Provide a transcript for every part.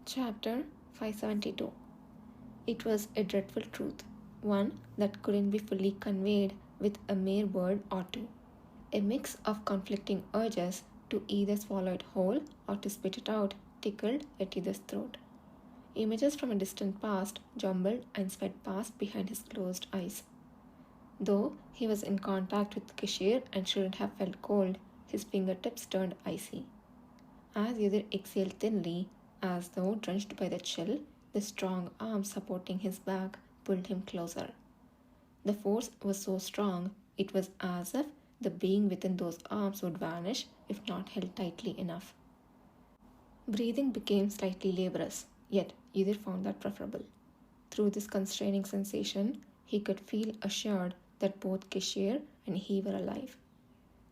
Chapter 572. It was a dreadful truth, one that couldn't be fully conveyed with a mere word or two. A mix of conflicting urges to either swallow it whole or to spit it out tickled at either's throat. Images from a distant past jumbled and sped past behind his closed eyes. Though he was in contact with Kishir and shouldn't have felt cold, his fingertips turned icy. As either exhaled thinly, as though drenched by the chill, the strong arm supporting his back pulled him closer. The force was so strong, it was as if the being within those arms would vanish if not held tightly enough. Breathing became slightly laborious, yet either found that preferable. Through this constraining sensation, he could feel assured that both Kishir and he were alive.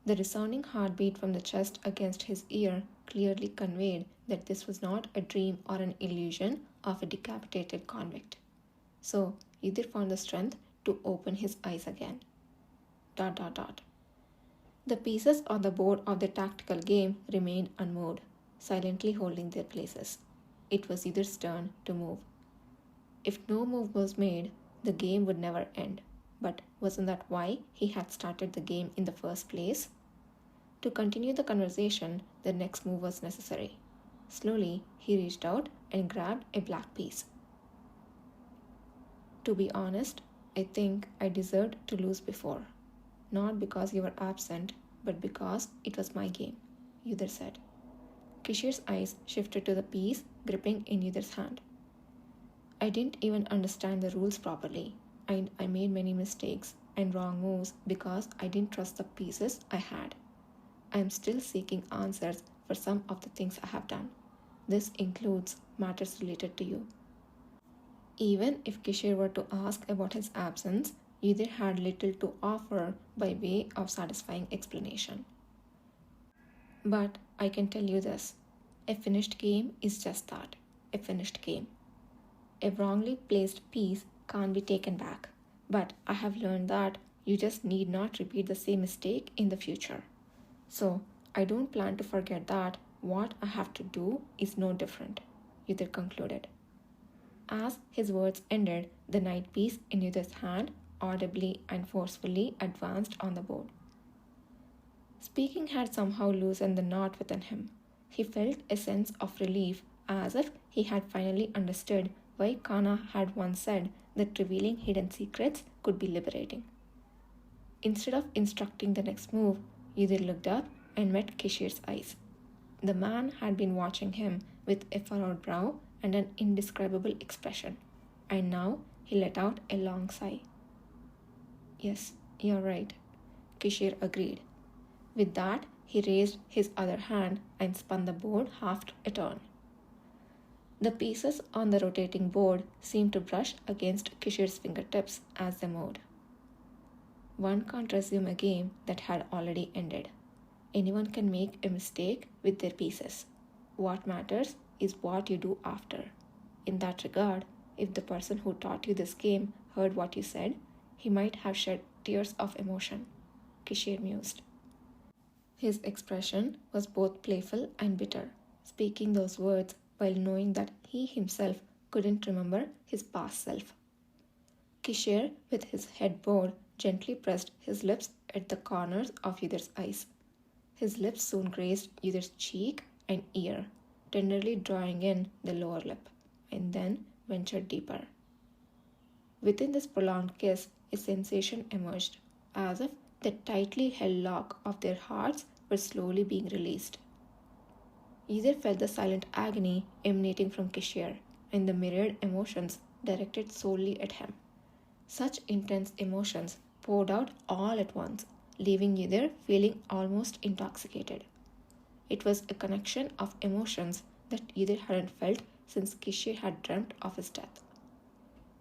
The resounding heartbeat from the chest against his ear clearly conveyed that this was not a dream or an illusion of a decapitated convict. So either found the strength to open his eyes again. ... The pieces on the board of the tactical game remained unmoved, silently holding their places. It was either's turn to move. If no move was made, the game would never end. But wasn't that why he had started the game in the first place? To continue the conversation, the next move was necessary. Slowly, he reached out and grabbed a black piece. To be honest, I think I deserved to lose before. Not because you were absent, but because it was my game, Yudhir said. Kishir's eyes shifted to the piece gripping in Yudhir's hand. I didn't even understand the rules properly, and I made many mistakes and wrong moves because I didn't trust the pieces I had. I am still seeking answers for some of the things I have done. This includes matters related to you. Even if Kishir were to ask about his absence, Yudhir had little to offer by way of satisfying explanation. But I can tell you this, a finished game is just that, a finished game. A wrongly placed piece can't be taken back, but I have learned that you just need not repeat the same mistake in the future. So I don't plan to forget that what I have to do is no different, Yudhir concluded. As his words ended, the knight piece in Yudhir's hand audibly and forcefully advanced on the board. Speaking had somehow loosened the knot within him. He felt a sense of relief, as if he had finally understood why Kana had once said that revealing hidden secrets could be liberating. Instead of instructing the next move, Yudhir looked up and met Kishir's eyes. The man had been watching him with a furrowed brow and an indescribable expression, and now he let out a long sigh. Yes, you're right, Kishir agreed. With that, he raised his other hand and spun the board half a turn. The pieces on the rotating board seemed to brush against Kishir's fingertips as they moved. One can't resume a game that had already ended. Anyone can make a mistake with their pieces. What matters is what you do after. In that regard, if the person who taught you this game heard what you said, he might have shed tears of emotion, Kishir mused. His expression was both playful and bitter, speaking those words while knowing that he himself couldn't remember his past self. Kishir, with his head bowed, gently pressed his lips at the corners of Yudhir's eyes. His lips soon grazed Yudhir's cheek and ear, tenderly drawing in the lower lip, and then ventured deeper. Within this prolonged kiss, a sensation emerged, as if the tightly held lock of their hearts were slowly being released. Yudhir felt the silent agony emanating from Kishir and the myriad emotions directed solely at him. Such intense emotions poured out all at once, leaving Yudhir feeling almost intoxicated. It was a connection of emotions that Yudhir hadn't felt since Kishir had dreamt of his death.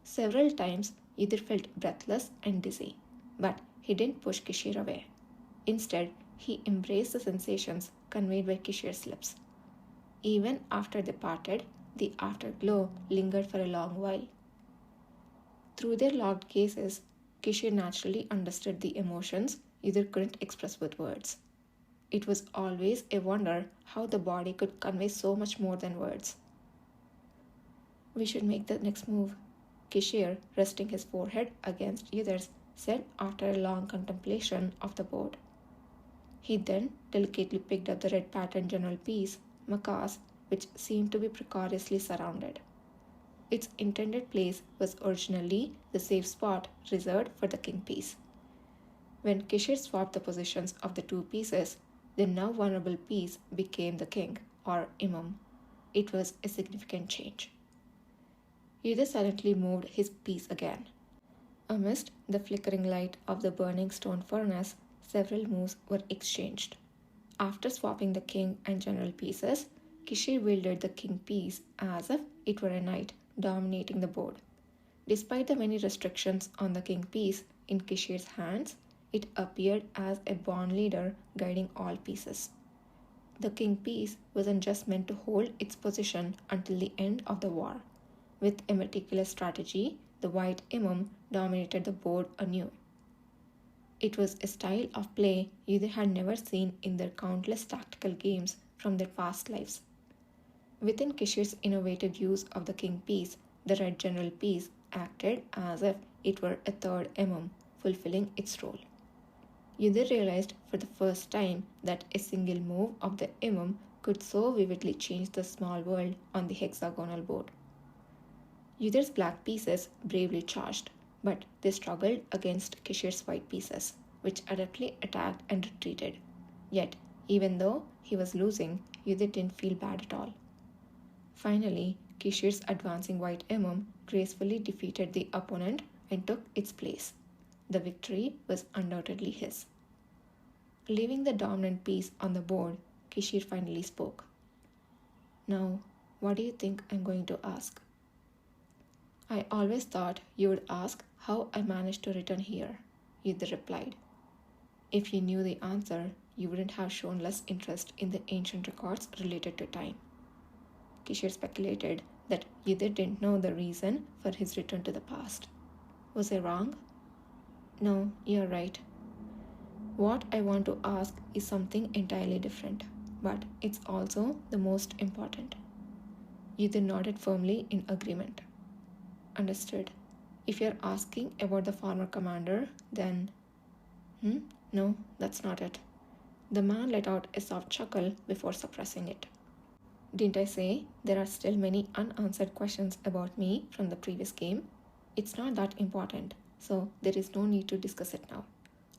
Several times, Yudhir felt breathless and dizzy, but he didn't push Kishir away. Instead, he embraced the sensations conveyed by Kishir's lips. Even after they parted, the afterglow lingered for a long while. Through their locked gazes, Kishir naturally understood the emotions Yudhir couldn't express with words. It was always a wonder how the body could convey so much more than words. We should make the next move, Kishir, resting his forehead against Yudhir's, said after a long contemplation of the board. He then delicately picked up the red patterned general piece, Makas, which seemed to be precariously surrounded. Its intended place was originally the safe spot reserved for the king piece. When Kishir swapped the positions of the two pieces, the now vulnerable piece became the king, or imam. It was a significant change. Yudhir silently moved his piece again. Amidst the flickering light of the burning stone furnace, several moves were exchanged. After swapping the king and general pieces, Kishir wielded the king piece as if it were a knight dominating the board. Despite the many restrictions on the king piece in Kishir's hands, it appeared as a born leader guiding all pieces. The king piece wasn't just meant to hold its position until the end of the war. With a meticulous strategy, the white imam dominated the board anew. It was a style of play Yudhir had never seen in their countless tactical games from their past lives. Within Kishir's innovative use of the king piece, the red general piece acted as if it were a third imam, fulfilling its role. Yudhir realized for the first time that a single move of the imam could so vividly change the small world on the hexagonal board. Yudhir's black pieces bravely charged, but they struggled against Kishir's white pieces, which adeptly attacked and retreated. Yet, even though he was losing, Yudhir didn't feel bad at all. Finally, Kishir's advancing white imam gracefully defeated the opponent and took its place. The victory was undoubtedly his. Leaving the dominant piece on the board, Kishir finally spoke. "Now, what do you think I'm going to ask?" "I always thought you would ask how I managed to return here," Yudhir replied. "If you knew the answer, you wouldn't have shown less interest in the ancient records related to time." Kishir speculated that Yudhir didn't know the reason for his return to the past. Was I wrong? "No, you're right. What I want to ask is something entirely different, but it's also the most important." Yudhir nodded firmly in agreement. "Understood. If you're asking about the former commander, then..." No, that's not it." The man let out a soft chuckle before suppressing it. "Didn't I say there are still many unanswered questions about me from the previous game? It's not that important, so there is no need to discuss it now.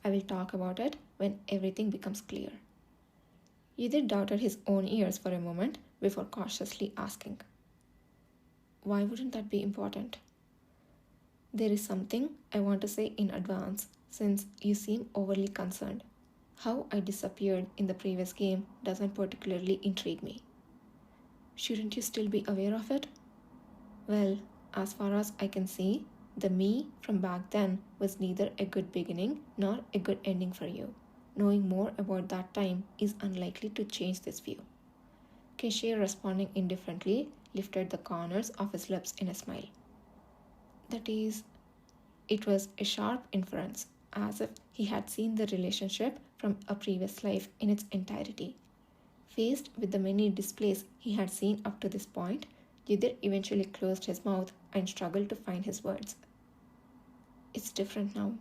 I will talk about it when everything becomes clear." Yudhir doubted his own ears for a moment before cautiously asking, "Why wouldn't that be important?" "There is something I want to say in advance, since you seem overly concerned. How I disappeared in the previous game doesn't particularly intrigue me." "Shouldn't you still be aware of it?" "Well, as far as I can see, the me from back then was neither a good beginning nor a good ending for you. Knowing more about that time is unlikely to change this view." Kishir, responding indifferently, lifted the corners of his lips in a smile. "That is..." It was a sharp inference, as if he had seen the relationship from a previous life in its entirety. Faced with the many displays he had seen up to this point, Yudhir eventually closed his mouth and struggled to find his words. "It's different now."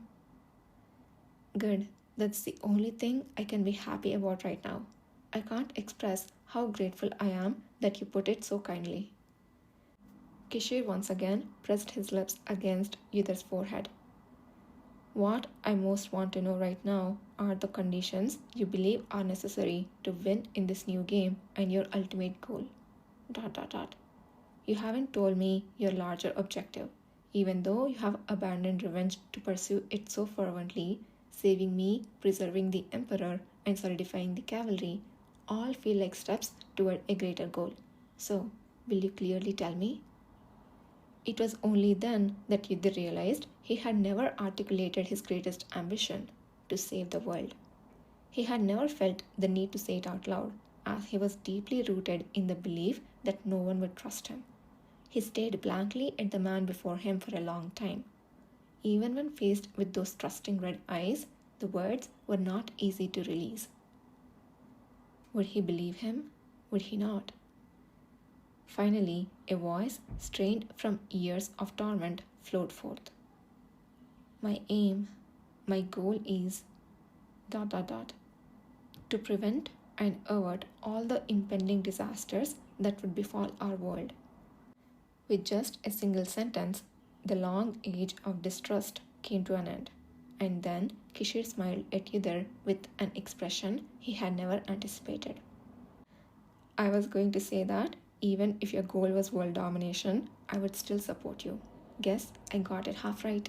"Good. That's the only thing I can be happy about right now. I can't express how grateful I am that you put it so kindly." Kishir once again pressed his lips against Yudhir's forehead. "What I most want to know right now are the conditions you believe are necessary to win in this new game and your ultimate goal. ... You haven't told me your larger objective, even though you have abandoned revenge to pursue it so fervently. Saving me, preserving the Emperor, and solidifying the cavalry all feel like steps toward a greater goal. So, will you clearly tell me?" It was only then that Yudhir realized he had never articulated his greatest ambition, to save the world. He had never felt the need to say it out loud, as he was deeply rooted in the belief that no one would trust him. He stared blankly at the man before him for a long time. Even when faced with those trusting red eyes, the words were not easy to release. Would he believe him? Would he not? Finally, a voice strained from years of torment flowed forth. My aim, my goal is ... to prevent and avert all the impending disasters that would befall our world. With just a single sentence, the long age of distrust came to an end, and then Kishir smiled at Yudhir with an expression he had never anticipated. I was going to say that even if your goal was world domination, I would still support you. Guess I got it half right.